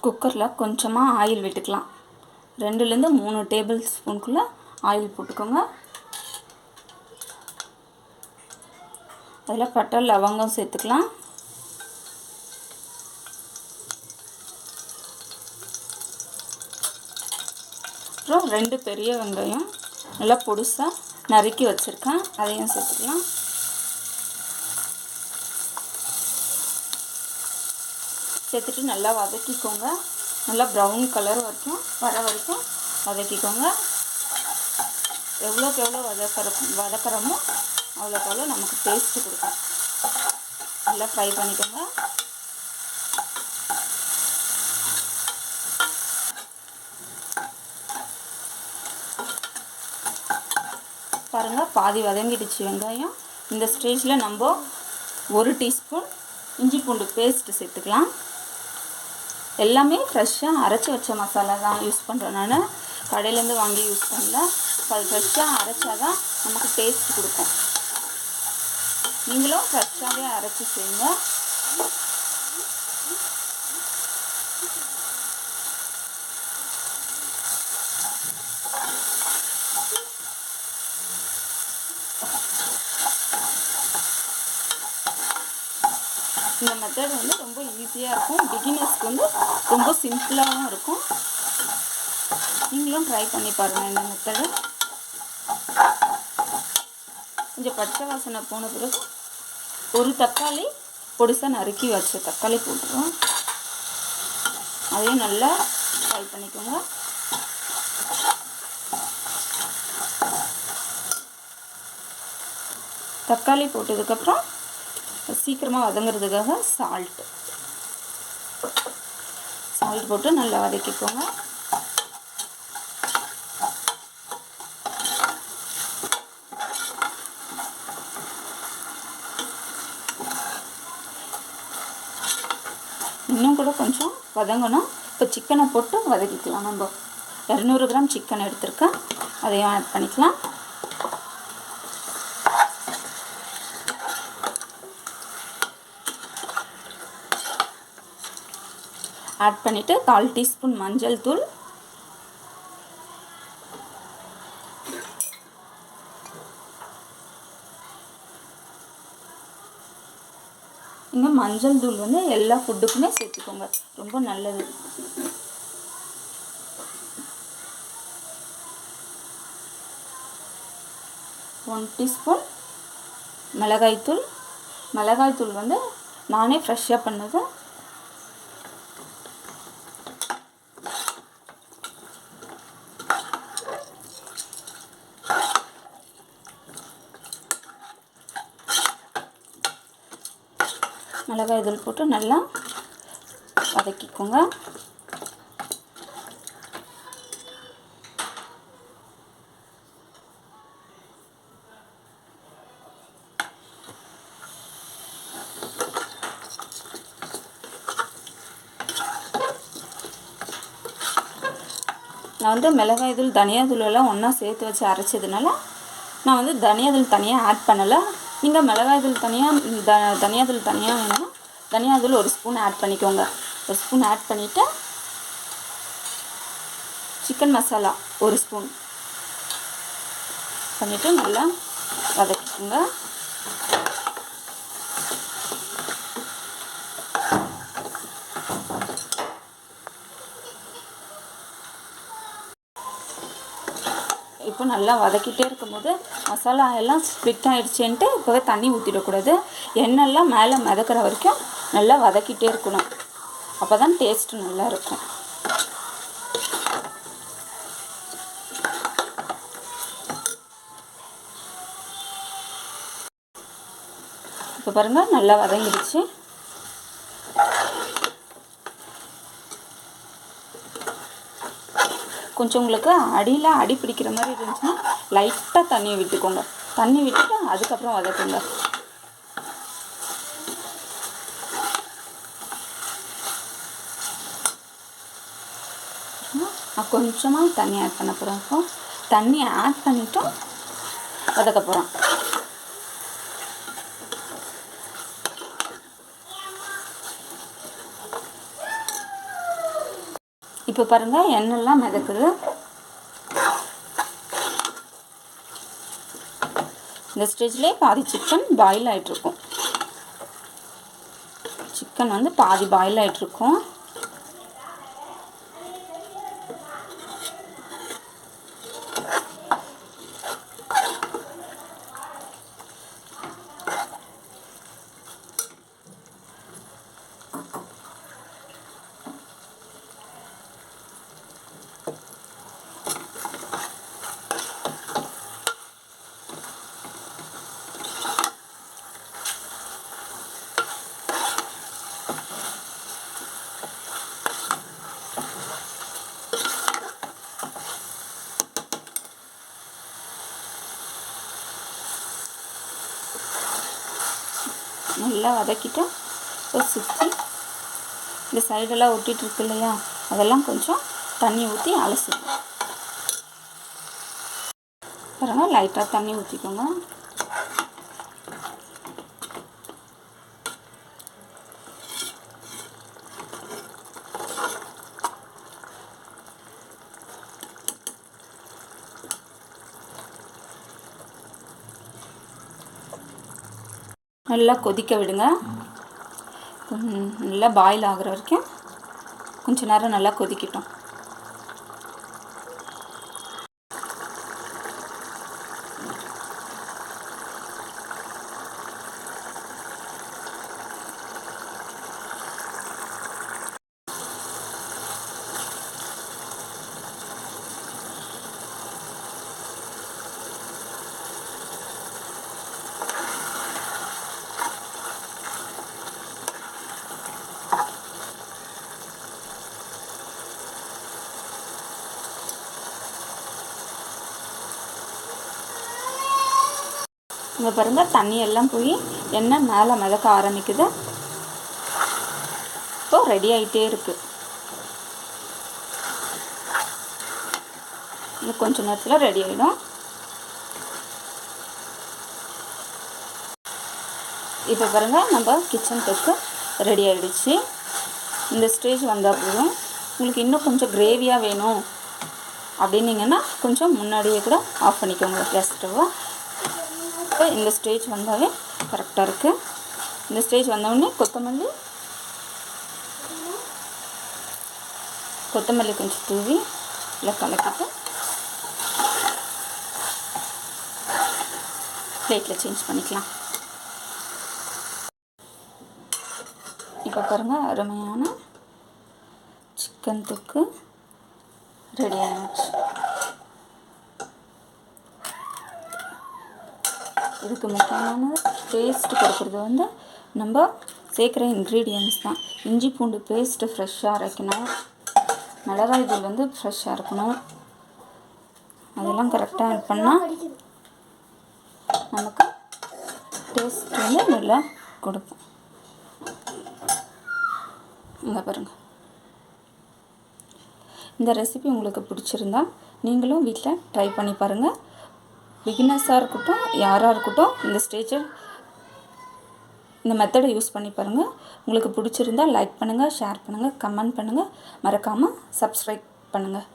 குக்கரில் கொஞ்சமாக ஆயில் விட்டுக்கலாம். 2லேருந்து 3 டேபிள் ஸ்பூனுக்குள்ளே ஆயில் போட்டுக்கோங்க. அதில் பட்டை லவங்கம் சேர்த்துக்கலாம். அப்புறம் 2 பெரிய வெங்காயம் நல்லா பொடிசாக நறுக்கி வச்சுருக்கேன், அதையும் சேர்த்துக்கலாம். சேர்த்துட்டு நல்லா வதக்கிக்கோங்க. நல்லா ப்ரௌன் கலர் வர வரைக்கும் வதக்கிக்கோங்க. எவ்வளோக்கு எவ்வளோ வதக்கிறோமோ அவ்வளோக்கு அவ்வளோ நமக்கு டேஸ்ட்டு கொடுக்கும். நல்லா ஃப்ரை பண்ணிக்கோங்க. பாருங்கள், பாதி வதங்கிடுச்சு வெங்காயம். இந்த ஸ்டேஜில் நம்ம 1 டீஸ்பூன் இஞ்சி பூண்டு பேஸ்ட்டு சேர்த்துக்கலாம். எல்லாமே ஃப்ரெஷ்ஷாக அரைச்சி வச்ச மசாலா தான் யூஸ் பண்ணுறேன். நான் கடையிலேருந்து வாங்கி யூஸ் பண்ணல. அது ஃப்ரெஷ்ஷாக அரைச்சா தான் நமக்கு டேஸ்ட் கொடுக்கும். நீங்களும் ஃப்ரெஷ்ஷாகவே அரைச்சி செய்யுங்க. இந்த மெத்தட் வந்து ரொம்ப ஈஸியாக இருக்கும். பிகினர்ஸ்க்கு வந்து ரொம்ப சிம்பிளாகவும் இருக்கும். நீங்களும் ட்ரை பண்ணி பாருங்கள் இந்த மெத்தடை. கொஞ்சம் பச்சை வாசனை போன பிறகு 1 தக்காளி பொடிசாக நறுக்கி வச்ச தக்காளி போட்டுருவோம். அதையும் நல்லா ஃப்ரை பண்ணிக்கோங்க. தக்காளி போட்டதுக்கப்புறம் சீக்கிரமாக வதங்கிறதுக்காக சால்ட் போட்டு நல்லா வதக்கிக்கோங்க. இன்னும் கூட கொஞ்சம் வதங்கணும். இப்போ சிக்கனை போட்டு வதக்கிக்கலாம். நம்ம 200 கிராம் சிக்கன் எடுத்துருக்கேன், அதையும் ஆட் பண்ணிக்கலாம். ஆட் பண்ணிவிட்டு 1/4 டீஸ்பூன் மஞ்சள் தூள், இங்கே மஞ்சள் தூள் வந்து எல்லா ஃபுட்டுக்குமே சேர்த்துக்கோங்க, ரொம்ப நல்லது. ஒன் டீஸ்பூன் மிளகாய்த்தூள். மிளகாய்த்தூள் வந்து நானே ஃப்ரெஷ்ஷாக பண்ணது. மிளகாய் தூள் போட்டு நல்லா வதக்கிக்கோங்க. நான் வந்து மிளகாய் தூள் தனியாத்தூள் எல்லாம் ஒன்றா சேர்த்து வச்சு அரைச்சதுனால நான் வந்து தனியாத்தூள் தனியாக ஆட் பண்ணலை. நீங்கள் மிளகாய் தூள் தனியாக தனியாத்தூள் தனியாக வேணும்னா தனியாத்தூள் 1 ஸ்பூன் ஆட் பண்ணிக்கோங்க. 1 ஸ்பூன் ஆட் பண்ணிவிட்டு சிக்கன் மசாலா 1 ஸ்பூன் பண்ணிவிட்டு நல்லா வதக்கிக்கோங்க. இப்போ நல்லா வதக்கிட்டே இருக்கும்போது மசாலா எல்லாம் ஸ்ப்ளிட் ஆகிடுச்சேன்ட்டு இப்போவே தண்ணி ஊற்றிடக்கூடாது. எண்ணெய்லாம் மேலே மிதக்கிற வரைக்கும் நல்லா வதக்கிட்டே இருக்கணும். அப்போ தான் டேஸ்ட்டு நல்லாயிருக்கும். இப்போ பாருங்கள், நல்லா வதங்கிடுச்சு. கொஞ்சம் உங்களுக்கு அடி பிடிக்கிற மாதிரி இருந்துச்சுன்னா லைட்டாக தண்ணி விட்டுக்கோங்க. தண்ணி விட்டுட்டு அதுக்கப்புறம் வதக்குங்க. நான் கொஞ்சமாக தண்ணி ஆட் பண்ண போகிறேன். இப்போ தண்ணி ஆட் பண்ணிவிட்டோம் வதக்க போகிறோம். இப்போ பாருங்கள் எண்ணெய்லாம் மிதக்குது. இந்த ஸ்டேஜ்லேயே பாதி சிக்கன் பாயில் ஆகிட்ருக்கும். சிக்கன் வந்து பாதி பாயில் ஆகிட்ருக்கும். நல்லா வதக்கிட்டு சுற்றி இந்த சைடெல்லாம் ஒட்டிகிட்டு இருக்கு இல்லையா, அதெல்லாம் கொஞ்சம் தண்ணி ஊற்றி அலசிடும். பாருங்கள், லைட்டாக தண்ணி ஊற்றிக்கோங்க. நல்லா கொதிக்க விடுங்க. நல்லா பாயில் ஆகிற வரைக்கும் கொஞ்சம் நேரம் நல்லா கொதிக்கட்டும். இங்கே பாருங்கள், தண்ணி எல்லாம் போய் எண்ணெய் மேலே மிதக்க ஆரம்பிக்குது. இப்போது ரெடி ஆகிட்டே இருக்குது. இன்னும் கொஞ்சம் நேரத்தில் ரெடி ஆகிடும். இப்போ பாருங்கள், நம்ம கிச்சன் தொக்கு ரெடி ஆகிடுச்சு. இந்த ஸ்டேஜ் வந்தால் போதும். உங்களுக்கு இன்னும் கொஞ்சம் கிரேவியாக வேணும் அப்படின்னிங்கன்னா கொஞ்சம் முன்னாடியே கூட ஆஃப் பண்ணிக்கோங்க கேஸ் ஸ்டவ்வை. இப்போ இந்த ஸ்டேஜ் வந்தாலே கரெக்டாக இருக்குது. இந்த ஸ்டேஜ் வந்தோடனே கொத்தமல்லி கொஞ்சம் தூவி இல்லை கலக்கிட்டு பிளேட்டில் சேஞ்ச் பண்ணிக்கலாம். இப்போ பாருங்கள், அருமையான சிக்கன் தொக்கு ரெடி ஆகிடுச்சு. இதுக்கு முக்கியமான டேஸ்ட் கொடுக்குறது வந்து நம்ம சேர்க்குற இன்க்ரீடியன்ட்ஸ் தான். இஞ்சி பூண்டு பேஸ்ட்டு ஃப்ரெஷ்ஷாக அரைக்கணும், மிளகாய் தூள் வந்து ஃப்ரெஷ்ஷாக இருக்கணும். அதெல்லாம் கரெக்டாக ஆட் பண்ணால் நமக்கு டேஸ்ட் வந்து நல்லா கொடுக்கும். இங்கே பாருங்கள், இந்த ரெசிபி உங்களுக்கு பிடிச்சிருந்தா நீங்களும் வீட்டில் ட்ரை பண்ணி பாருங்கள். பிகினர்ஸாக இருக்கட்டும், யாராக இருக்கட்டும், இந்த ஸ்டேஜில் இந்த மெத்தடை யூஸ் பண்ணி பாருங்கள். உங்களுக்கு பிடிச்சிருந்தால் லைக் பண்ணுங்கள், ஷேர் பண்ணுங்கள், கமெண்ட் பண்ணுங்கள். மறக்காமல் சப்ஸ்கிரைப் பண்ணுங்கள்.